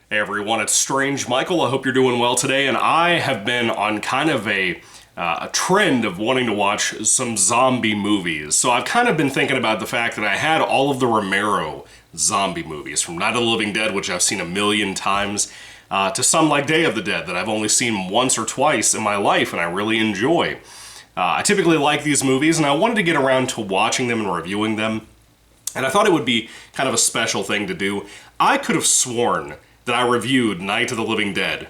Hey everyone, it's Strange Michael. I hope you're doing well today, and I have been on kind of a trend of wanting to watch some zombie movies. So I've kind of been thinking about the fact that I had all of the Romero zombie movies, from Night of the Living Dead, which I've seen a million times, to some like Day of the Dead that I've only seen once or twice in my life and I really enjoy. I typically like these movies, and I wanted to get around to watching them and reviewing them, and I thought it would be kind of a special thing to do. I could have sworn that I reviewed Night of the Living Dead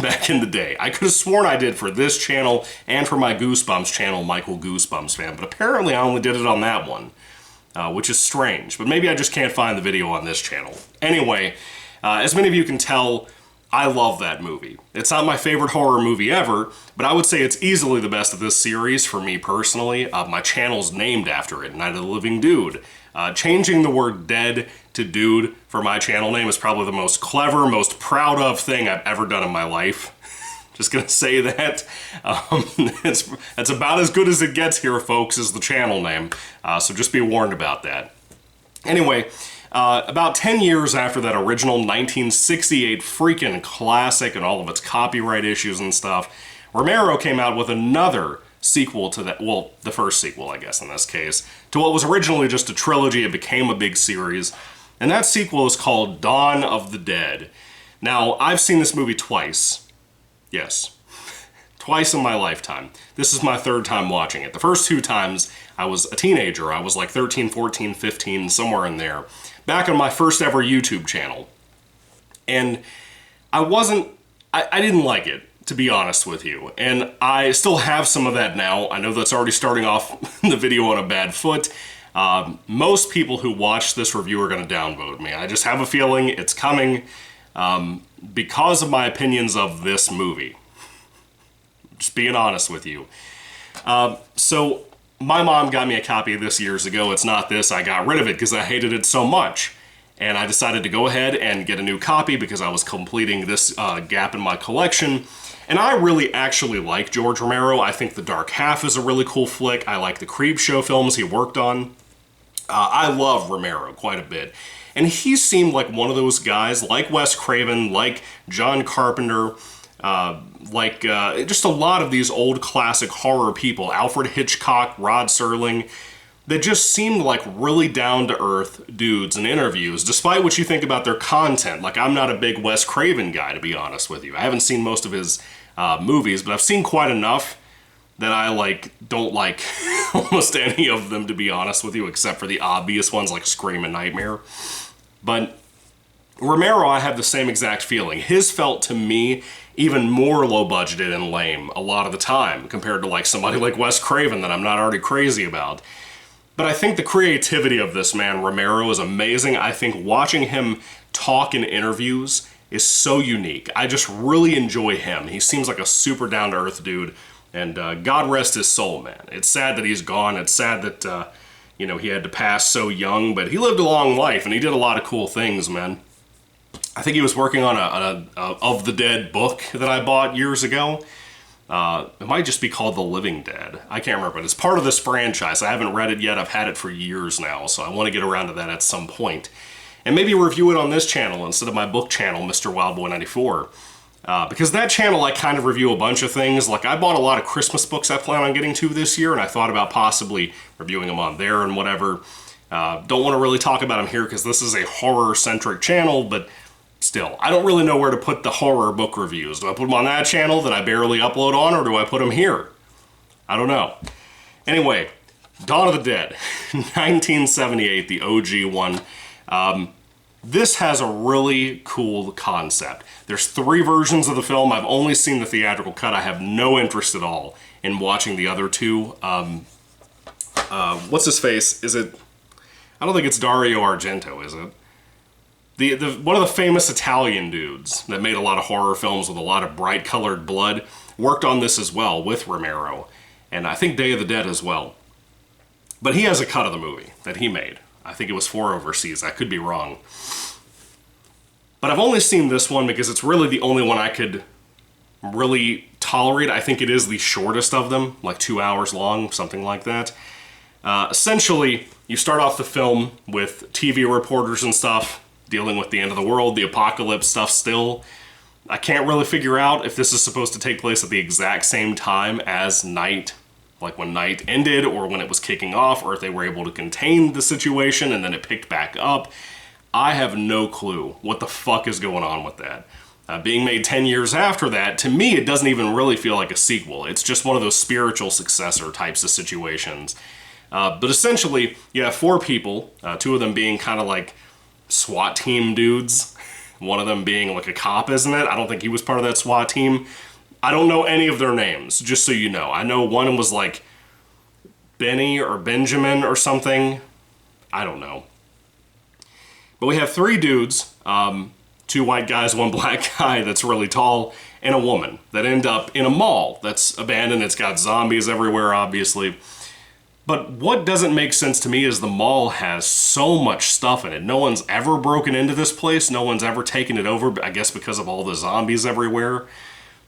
back in the day. I could have sworn I did for this channel and for my Goosebumps channel, Michael Goosebumps Fan, but apparently I only did it on that one, which is strange, but maybe I just can't find the video on this channel. Anyway, as many of you can tell, I love that movie. It's not my favorite horror movie ever, but I would say it's easily the best of this series for me personally. My channel's named after it, Night of the Living Dude. Changing the word dead to dude for my channel name is probably the most clever, most proud of thing I've ever done in my life. Just gonna say that. It's about as good as it gets here, folks, is the channel name. So just be warned about that. Anyway, about 10 years after that original 1968 freaking classic and all of its copyright issues and stuff, Romero came out with another sequel to that, well, the first sequel, I guess, in this case, to what was originally just a trilogy. It became a big series, and that sequel is called Dawn of the Dead. Now, I've seen this movie twice. Yes. Twice in my lifetime. This is my third time watching it. The first two times, I was a teenager. I was like 13, 14, 15, somewhere in there. Back on my first ever YouTube channel. And I didn't like it, to be honest with you. And I still have some of that now. I know that's already starting off the video on a bad foot. Most people who watch this review are going to downvote me. I just have a feeling it's coming because of my opinions of this movie. Just being honest with you. So my mom got me a copy of this years ago. It's not this. I got rid of it because I hated it so much. And I decided to go ahead and get a new copy because I was completing this gap in my collection. And I really actually like George Romero. I think The Dark Half is a really cool flick. I like the Creepshow films he worked on. I love Romero quite a bit. And he seemed like one of those guys, like Wes Craven, like John Carpenter, just a lot of these old classic horror people, Alfred Hitchcock, Rod Serling, that just seemed like really down-to-earth dudes in interviews, despite what you think about their content. Like, I'm not a big Wes Craven guy, to be honest with you. I haven't seen most of his movies, but I've seen quite enough that I, don't like almost any of them, to be honest with you, except for the obvious ones like Scream and Nightmare. But Romero, I have the same exact feeling. His felt, to me, even more low-budgeted and lame a lot of the time, compared to, somebody like Wes Craven that I'm not already crazy about. But I think the creativity of this man, Romero, is amazing. I think watching him talk in interviews is so unique. I just really enjoy him. He seems like a super down-to-earth dude, and God rest his soul, man. It's sad that he's gone. It's sad that, he had to pass so young, but he lived a long life, and he did a lot of cool things, man. I think he was working on a Of the Dead book that I bought years ago. It might just be called The Living Dead. I can't remember, but it's part of this franchise. I haven't read it yet. I've had it for years now, so I want to get around to that at some point. And maybe review it on this channel instead of my book channel, Mr. Wildboy94. Because that channel, I kind of review a bunch of things. Like, I bought a lot of Christmas books I plan on getting to this year, and I thought about possibly reviewing them on there and whatever. Don't want to really talk about them here because this is a horror-centric channel, but still, I don't really know where to put the horror book reviews. Do I put them on that channel that I barely upload on, or do I put them here? I don't know. Anyway, Dawn of the Dead, 1978, the OG one. This has a really cool concept. There's 3 versions of the film. I've only seen the theatrical cut. I have no interest at all in watching the other two. What's his face? Is it... I don't think it's Dario Argento, is it? One of the famous Italian dudes that made a lot of horror films with a lot of bright colored blood worked on this as well with Romero, and I think Day of the Dead as well. But he has a cut of the movie that he made. I think it was for overseas. I could be wrong. But I've only seen this one because it's really the only one I could really tolerate. I think it is the shortest of them, like 2 hours long, something like that. Essentially, you start off the film with TV reporters and stuff dealing with the end of the world, the apocalypse stuff still. I can't really figure out if this is supposed to take place at the exact same time as Night, like when Night ended or when it was kicking off, or if they were able to contain the situation and then it picked back up. I have no clue what the fuck is going on with that. Being made 10 years after that, to me, it doesn't even really feel like a sequel. It's just one of those spiritual successor types of situations. But essentially, you have 4 people, 2 of them being kind of like SWAT team dudes. One of them being like a cop, isn't it? I don't think he was part of that SWAT team. I don't know any of their names, just so you know. I know one was like Benny or Benjamin or something. I don't know. But we have 3 dudes, 2 white guys, 1 black guy that's really tall, and a woman that end up in a mall that's abandoned. It's got zombies everywhere, obviously. But what doesn't make sense to me is the mall has so much stuff in it. No one's ever broken into this place. No one's ever taken it over, I guess because of all the zombies everywhere.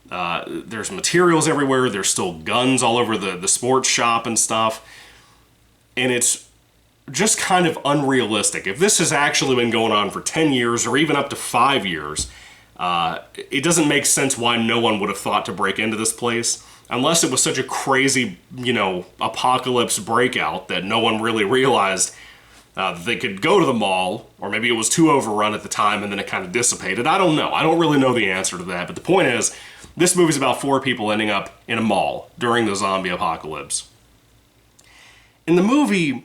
There's materials everywhere. There's still guns all over the sports shop and stuff. And it's just kind of unrealistic. If this has actually been going on for 10 years or even up to 5 years, it doesn't make sense why no one would have thought to break into this place. Unless it was such a crazy, apocalypse breakout that no one really realized they could go to the mall, or maybe it was too overrun at the time and then it kind of dissipated. I don't know. I don't really know the answer to that. But the point is, this movie's about 4 people ending up in a mall during the zombie apocalypse. In the movie,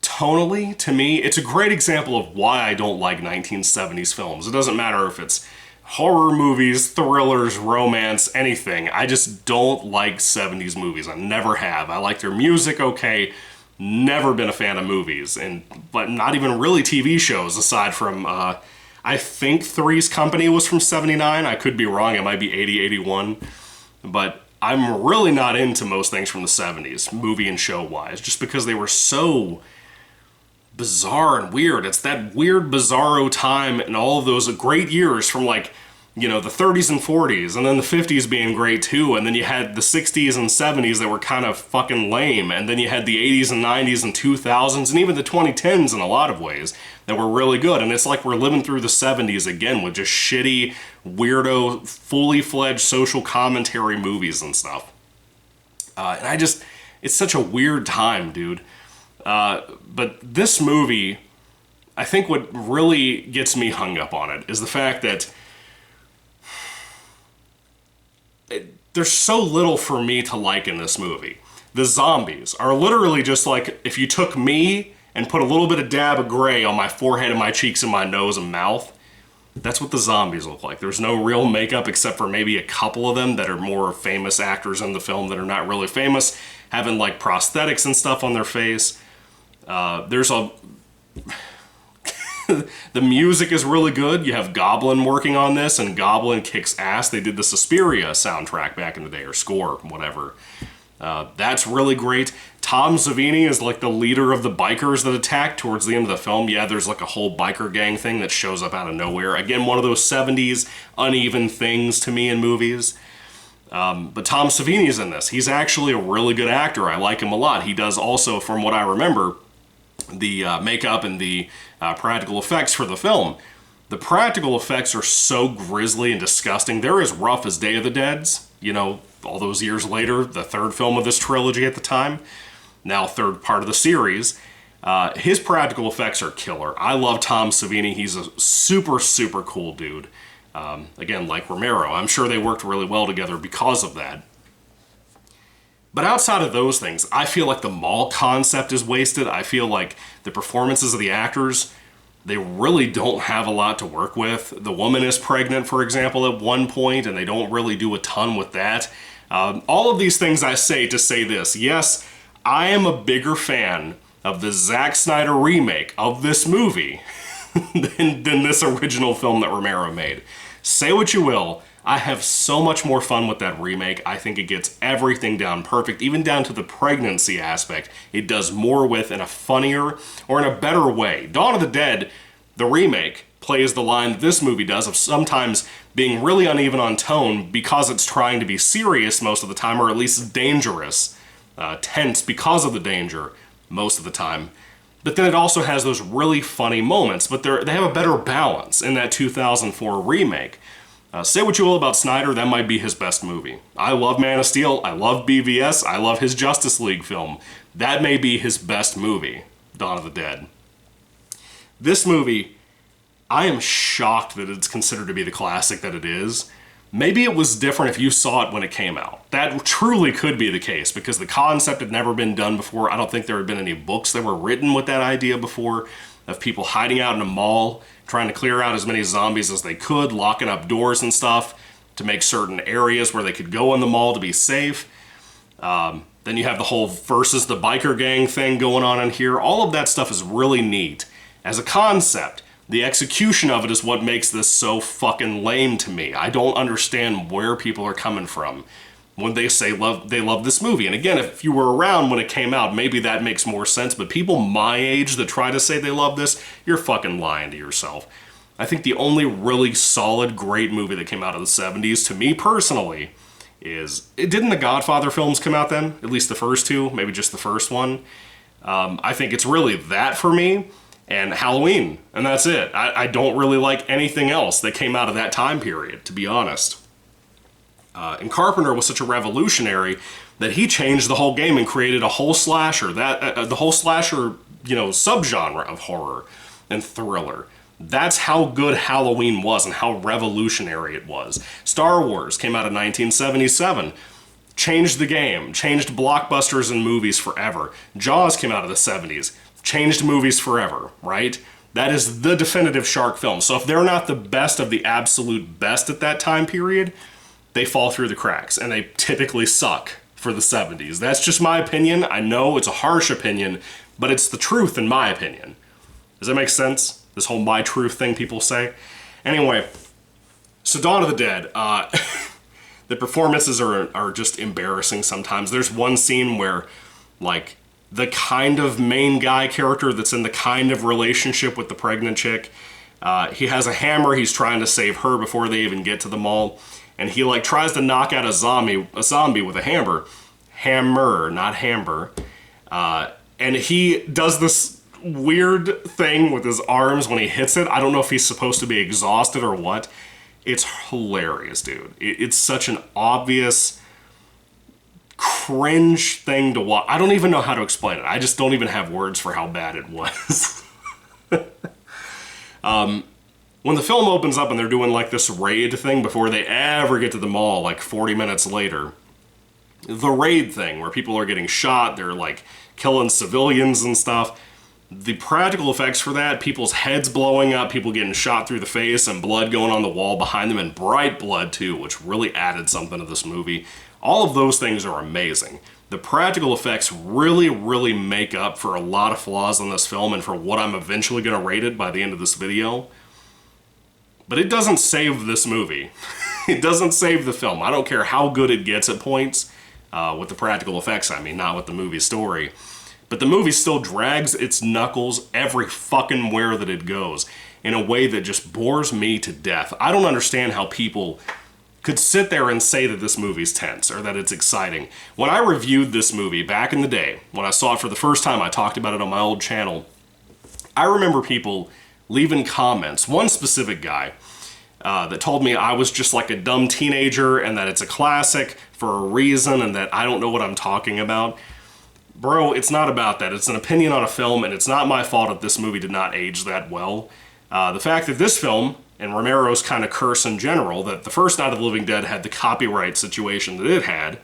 tonally, to me, it's a great example of why I don't like 1970s films. It doesn't matter if it's horror movies, thrillers, romance, anything. I just don't like 70s movies. I never have. I like their music, okay. Never been a fan of movies, but not even really TV shows, aside from, I think Three's Company was from 79. I could be wrong. It might be 80, 81. But I'm really not into most things from the 70s, movie and show-wise, just because they were so bizarre and weird. It's that weird, bizarro time and all of those great years from the 30s and 40s, and then the 50s being great too, and then you had the 60s and 70s that were kind of fucking lame, and then you had the 80s and 90s and 2000s, and even the 2010s in a lot of ways that were really good. And it's like we're living through the 70s again with just shitty, weirdo, fully fledged social commentary movies and stuff. And it's such a weird time, dude. But this movie, I think what really gets me hung up on it is the fact that there's so little for me to like in this movie. The zombies are literally just like if you took me and put a little bit of dab of gray on my forehead and my cheeks and my nose and mouth. That's what the zombies look like. There's no real makeup except for maybe a couple of them that are more famous actors in the film that are not really famous, having like prosthetics and stuff on their face. The music is really good. You have Goblin working on this, and Goblin kicks ass. They did the Suspiria soundtrack back in the day, or score, whatever. That's really great. Tom Savini is like the leader of the bikers that attack towards the end of the film. Yeah, there's like a whole biker gang thing that shows up out of nowhere. Again, one of those 70s uneven things to me in movies. But Tom Savini's in this. He's actually a really good actor. I like him a lot. He does also, from what I remember, the makeup and the practical effects for the film. The practical effects are so grisly and disgusting. They're as rough as Day of the Dead's, all those years later, the 3rd film of this trilogy at the time, now 3rd part of the series. His practical effects are killer. I love Tom Savini. He's a super, super cool dude. Again, like Romero. I'm sure they worked really well together because of that. But outside of those things, I feel like the mall concept is wasted. I feel like the performances of the actors, they really don't have a lot to work with. The woman is pregnant, for example, at one point, and they don't really do a ton with that. All of these things I say to say this. Yes, I am a bigger fan of the Zack Snyder remake of this movie than this original film that Romero made. Say what you will. I have so much more fun with that remake. I think it gets everything down perfect, even down to the pregnancy aspect. It does more with in a funnier or in a better way. Dawn of the Dead, the remake, plays the line that this movie does of sometimes being really uneven on tone because it's trying to be serious most of the time, or at least dangerous, tense because of the danger most of the time. But then it also has those really funny moments, but they have a better balance in that 2004 remake. Say what you will about Snyder, that might be his best movie. I love Man of Steel, I love BVS, I love his Justice League film. That may be his best movie, Dawn of the Dead. This movie, I am shocked that it's considered to be the classic that it is. Maybe it was different if you saw it when it came out. That truly could be the case, because the concept had never been done before. I don't think there had been any books that were written with that idea before, of people hiding out in a mall, trying to clear out as many zombies as they could, locking up doors and stuff to make certain areas where they could go in the mall to be safe. Then you have the whole versus the biker gang thing going on in here. All of that stuff is really neat as a concept. The execution of it is what makes this so fucking lame to me. I don't understand where people are coming from when they say they love this movie. And again, if you were around when it came out, maybe that makes more sense. But people my age that try to say they love this, you're fucking lying to yourself. I think the only really solid, great movie that came out of the 70s, to me personally, didn't the Godfather films come out then? At least the first two, maybe just the first one. I think it's really that for me. And Halloween, and that's it. I don't really like anything else that came out of that time period, to be honest. And Carpenter was such a revolutionary that he changed the whole game and created a whole slasher, the whole slasher, subgenre of horror and thriller. That's how good Halloween was and how revolutionary it was. Star Wars came out in 1977. Changed the game, changed blockbusters and movies forever. Jaws came out of the 70s. Changed movies forever, right? That is the definitive shark film. So if they're not the best of the absolute best at that time period, they fall through the cracks, and they typically suck for the 70s. That's just my opinion. I know it's a harsh opinion, but it's the truth in my opinion. Does that make sense? This whole my truth thing people say? Anyway, so Dawn of the Dead, the performances are just embarrassing sometimes. There's one scene where, like, the kind of main guy character that's in the kind of relationship with the pregnant chick, he has a hammer, he's trying to save her before they even get to the mall, and he tries to knock out a zombie with a hammer, not hammer, and he does this weird thing with his arms when he hits it. I don't know if he's supposed to be exhausted or what. It's hilarious, dude. It's such an obvious cringe thing to watch. I don't even know how to explain it. I just don't even have words for how bad it was. When the film opens up and they're doing this raid thing before they ever get to the mall, 40 minutes later, the raid thing where people are getting shot, they're killing civilians and stuff, the practical effects for that, people's heads blowing up, people getting shot through the face and blood going on the wall behind them, and bright blood too, which really added something to this movie. All of those things are amazing. The practical effects really, really make up for a lot of flaws in this film and for what I'm eventually going to rate it by the end of this video. But it doesn't save this movie. It doesn't save the film. I don't care how good it gets at points, with the practical effects, I mean, not with the movie story. But the movie still drags its knuckles every fucking where that it goes in a way that just bores me to death. I don't understand how people could sit there and say that this movie's tense or that it's exciting. When I reviewed this movie back in the day, when I saw it for the first time, I talked about it on my old channel, I remember people leaving comments, one specific guy that told me I was just like a dumb teenager and that it's a classic for a reason and that I don't know what I'm talking about. Bro, it's not about that. It's an opinion on a film, and it's not my fault that this movie did not age that well. The fact that this film, and Romero's kind of curse in general, that the first Night of the Living Dead had the copyright situation that it had,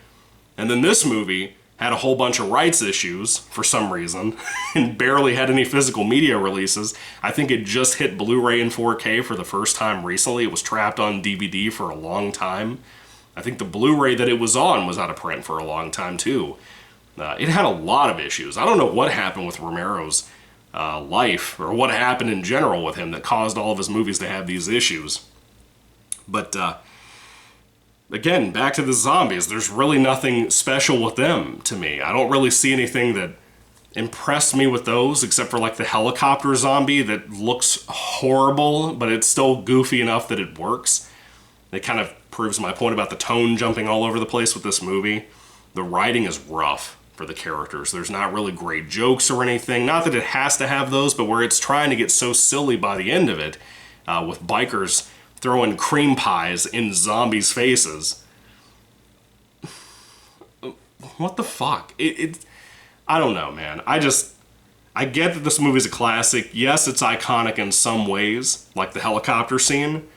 and then this movie had a whole bunch of rights issues for some reason, and barely had any physical media releases. I think it just hit Blu-ray and 4K for the first time recently. It was trapped on DVD for a long time. I think the Blu-ray that it was on was out of print for a long time too. It had a lot of issues. I don't know what happened with Romero's life, or what happened in general with him that caused all of his movies to have these issues. But, again, back to the zombies. There's really nothing special with them to me. I don't really see anything that impressed me with those, except for the helicopter zombie that looks horrible, but it's still goofy enough that it works. It kind of proves my point about the tone jumping all over the place with this movie. The writing is rough for the characters. There's not really great jokes or anything. Not that it has to have those, but where it's trying to get so silly by the end of it, with bikers throwing cream pies in zombies' faces. What the fuck? I don't know, man. I get that this movie's a classic. Yes, it's iconic in some ways, like the helicopter scene.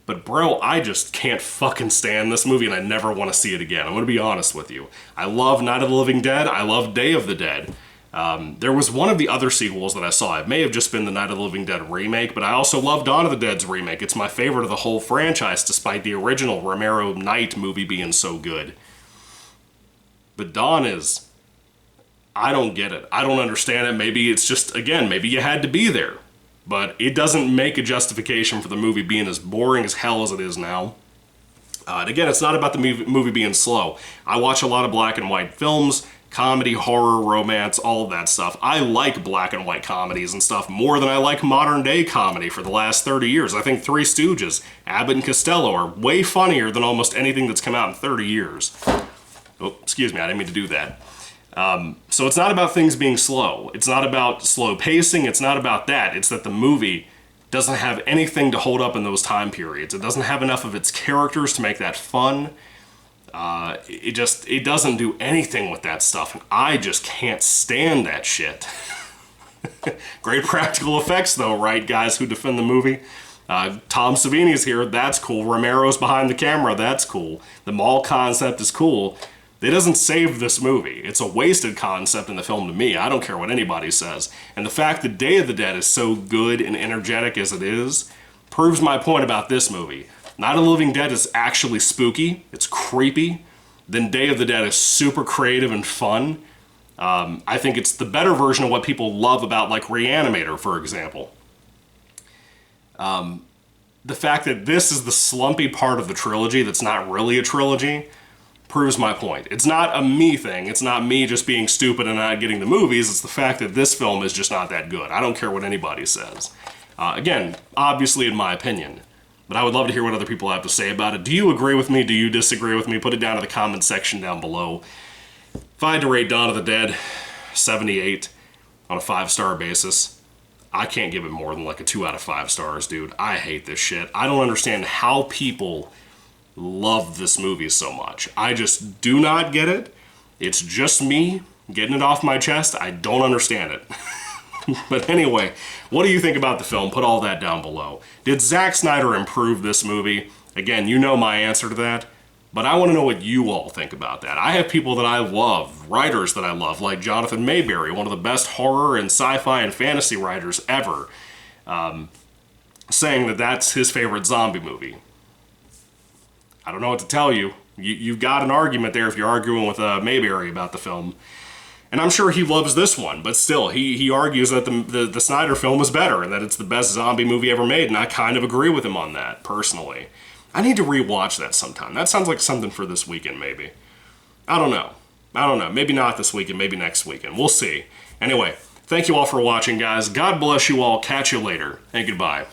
But bro, I just can't fucking stand this movie and I never want to see it again. I'm going to be honest with you. I love Night of the Living Dead. I love Day of the Dead. There was one of the other sequels that I saw. It may have just been the Night of the Living Dead remake, but I also love Dawn of the Dead's remake. It's my favorite of the whole franchise, despite the original Romero Night movie being so good. But Dawn is... I don't get it. I don't understand it. Maybe it's just, again, maybe you had to be there. But it doesn't make a justification for the movie being as boring as hell as it is now. And again, it's not about the movie being slow. I watch a lot of black and white films, comedy, horror, romance, all of that stuff. I like black and white comedies and stuff more than I like modern day comedy for the last 30 years. I think Three Stooges, Abbott and Costello are way funnier than almost anything that's come out in 30 years. Oh, excuse me, I didn't mean to do that. So it's not about things being slow. It's not about slow pacing. It's not about that. It's that the movie doesn't have anything to hold up in those time periods. It doesn't have enough of its characters to make that fun. It doesn't do anything with that stuff, and I just can't stand that shit. Great practical effects though, right, guys who defend the movie? Tom Savini's here, that's cool. Romero's behind the camera, that's cool. The mall concept is cool. It doesn't save this movie. It's a wasted concept in the film to me. I don't care what anybody says. And the fact that Day of the Dead is so good and energetic as it is proves my point about this movie. Night of the Living Dead is actually spooky. It's creepy. Then Day of the Dead is super creative and fun. I think it's the better version of what people love about, like, Reanimator, for example. The fact that this is the slumpy part of the trilogy that's not really a trilogy proves my point. It's not a me thing. It's not me just being stupid and not getting the movies. It's the fact that this film is just not that good. I don't care what anybody says. Again, obviously in my opinion. But I would love to hear what other people have to say about it. Do you agree with me? Do you disagree with me? Put it down in the comments section down below. If I had to rate Dawn of the Dead 78 on a 5-star basis, I can't give it more than like a 2 out of 5 stars, dude. I hate this shit. I don't understand how people love this movie so much. I just do not get it. It's just me getting it off my chest. I don't understand it. But anyway, what do you think about the film? Put all that down below. Did Zack Snyder improve this movie? Again, you know my answer to that, but I want to know what you all think about that. I have people that I love, writers that I love, like Jonathan Mayberry, one of the best horror and sci-fi and fantasy writers ever, saying that that's his favorite zombie movie. I don't know what to tell you. You've got an argument there if you're arguing with Mayberry about the film. And I'm sure he loves this one, but still, he argues that the Snyder film is better and that it's the best zombie movie ever made, and I kind of agree with him on that, personally. I need to rewatch that sometime. That sounds like something for this weekend, maybe. I don't know. Maybe not this weekend, maybe next weekend. We'll see. Anyway, thank you all for watching, guys. God bless you all. Catch you later, and goodbye.